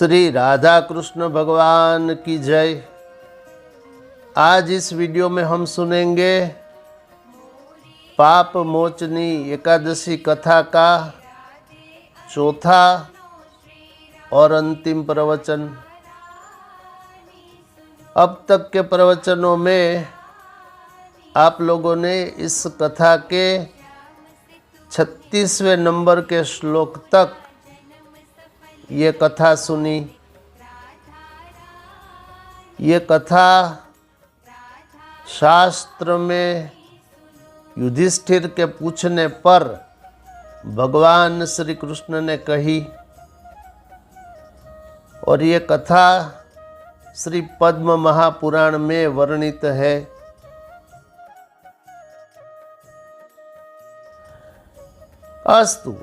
श्री राधा कृष्ण भगवान की जय। आज इस वीडियो में हम सुनेंगे पाप मोचनी एकादशी कथा का चौथा और अंतिम प्रवचन। अब तक के प्रवचनों में आप लोगों ने इस कथा के 36वें नंबर के श्लोक तक ये कथा सुनी। ये कथा शास्त्र में युधिष्ठिर के पूछने पर भगवान श्री कृष्ण ने कही और ये कथा श्री पद्म महापुराण में वर्णित है। अस्तु,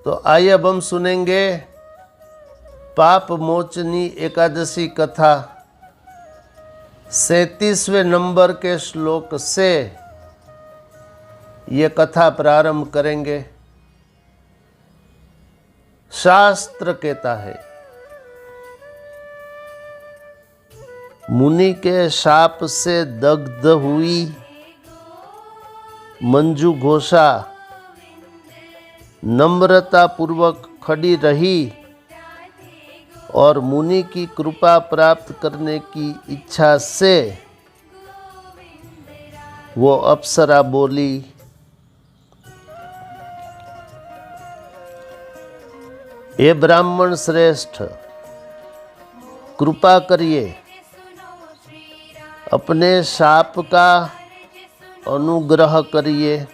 तो आइए अब हम सुनेंगे पाप मोचनी एकादशी कथा 37वें नंबर के श्लोक से ये कथा प्रारंभ करेंगे। शास्त्र कहता है, मुनि के शाप से दग्ध हुई मंजू घोषा नम्रता पूर्वक खड़ी रही और मुनि की कृपा प्राप्त करने की इच्छा से वो अप्सरा बोली, हे ब्राह्मण श्रेष्ठ, कृपा करिए, अपने शाप का अनुग्रह करिए।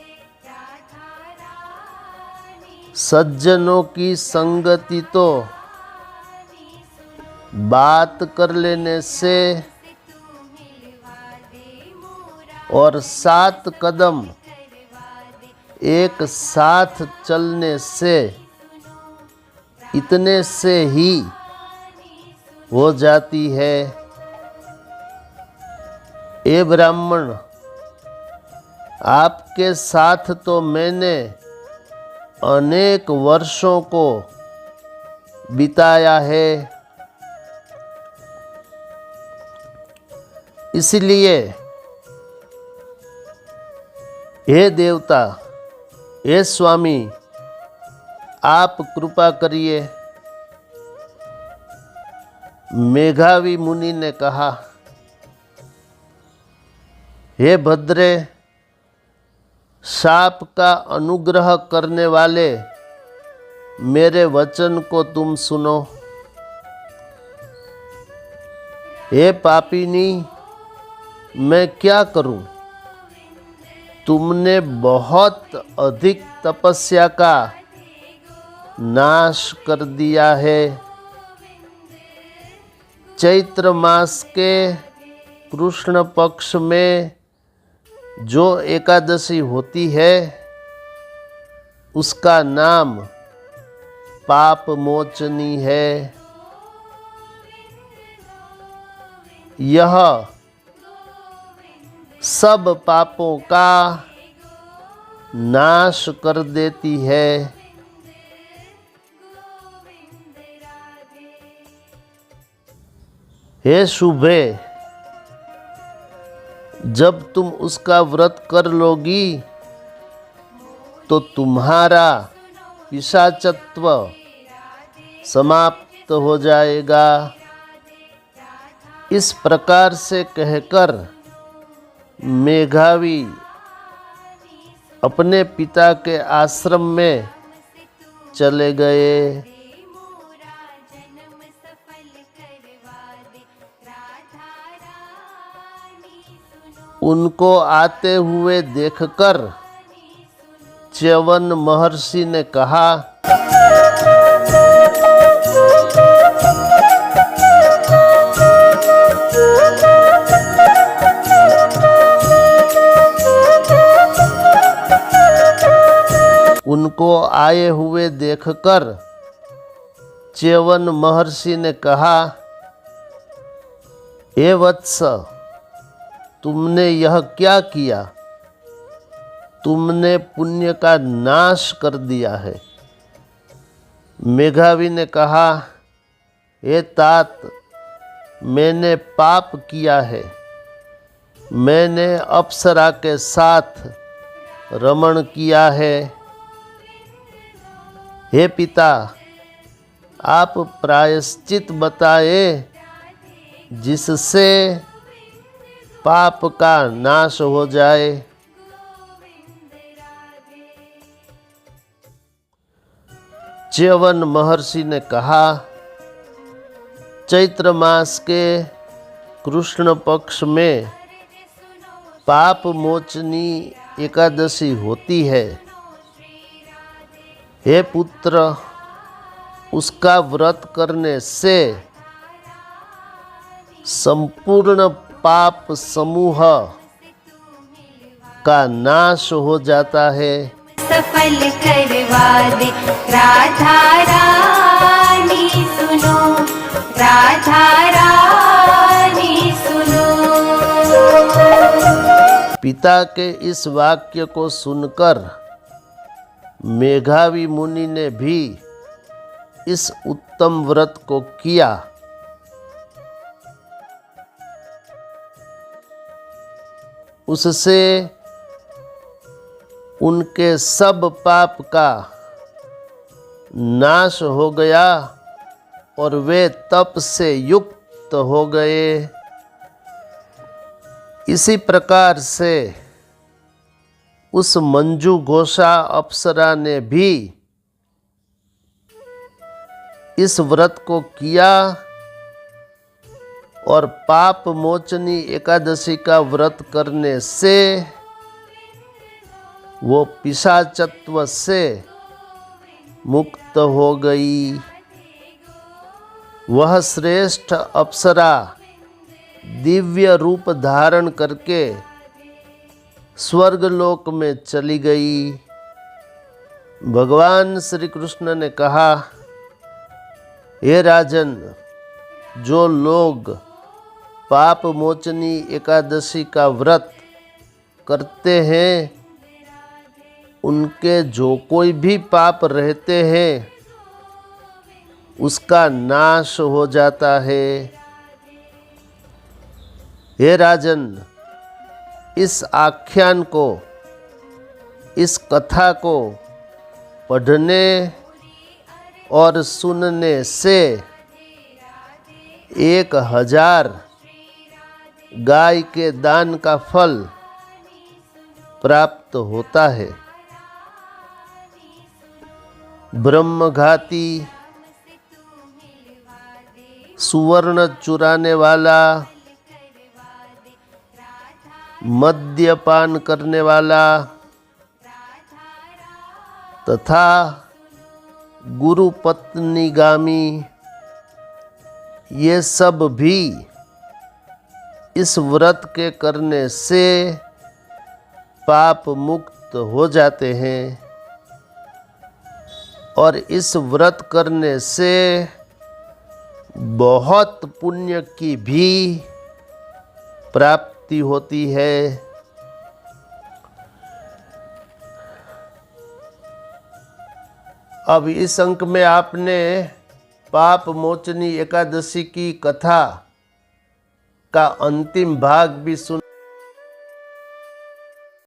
सज्जनों की संगति तो बात कर लेने से और 7 कदम एक साथ चलने से, इतने से ही हो जाती है। ए ब्राह्मण, आपके साथ तो मैंने अनेक वर्षों को बिताया है, इसलिए हे देवता, हे स्वामी, आप कृपा करिए। मेघावी मुनि ने कहा, हे भद्रे, शाप का अनुग्रह करने वाले, मेरे वचन को तुम सुनो। हे पापिनी, मैं क्या करूं? तुमने बहुत अधिक तपस्या का नाश कर दिया है। चैत्र मास के कृष्ण पक्ष में जो एकादशी होती है उसका नाम पाप मोचनी है। यह सब पापों का नाश कर देती है। हे शुभे, जब तुम उसका व्रत कर लोगी तो तुम्हारा पिशाचत्व समाप्त हो जाएगा। इस प्रकार से कहकर मेघावी अपने पिता के आश्रम में चले गए। उनको आते हुए देखकर च्यवन महर्षि ने कहा, उनको आए हुए देखकर च्यवन महर्षि ने कहा, हे वत्स, तुमने यह क्या किया? तुमने पुण्य का नाश कर दिया है। मेघावी ने कहा, हे तात, मैंने पाप किया है। मैंने अप्सरा के साथ रमण किया है। हे पिता, आप प्रायश्चित बताए जिससे पाप का नाश हो जाए। च्यवन महर्षि ने कहा, चैत्र मास के कृष्ण पक्ष में पाप मोचनी एकादशी होती है। हे पुत्र, उसका व्रत करने से संपूर्ण पाप समूह का नाश हो जाता है। सफल करवा दे राधा रानी सुनो, राधा रानी सुनो। पिता के इस वाक्य को सुनकर मेघावी मुनि ने भी इस उत्तम व्रत को किया। उससे उनके सब पाप का नाश हो गया और वे तप से युक्त हो गए। इसी प्रकार से उस मंजू घोषा अप्सरा ने भी इस व्रत को किया और पाप मोचनी एकादशी का व्रत करने से वो पिशाचत्व से मुक्त हो गई। वह श्रेष्ठ अप्सरा दिव्य रूप धारण करके स्वर्गलोक में चली गई। भगवान श्री कृष्ण ने कहा, हे राजन, जो लोग पाप मोचनी एकादशी का व्रत करते हैं, उनके जो कोई भी पाप रहते हैं उसका नाश हो जाता है। हे राजन, इस आख्यान को, इस कथा को पढ़ने और सुनने से 1000 गाय के दान का फल प्राप्त होता है। ब्रह्मघाती, सुवर्ण चुराने वाला, मद्यपान करने वाला तथा गुरु पत्नीगामी, ये सब भी इस व्रत के करने से पाप मुक्त हो जाते हैं और इस व्रत करने से बहुत पुण्य की भी प्राप्ति होती है। अब इस अंक में आपने पाप मोचनी एकादशी की कथा का अंतिम भाग भी सुन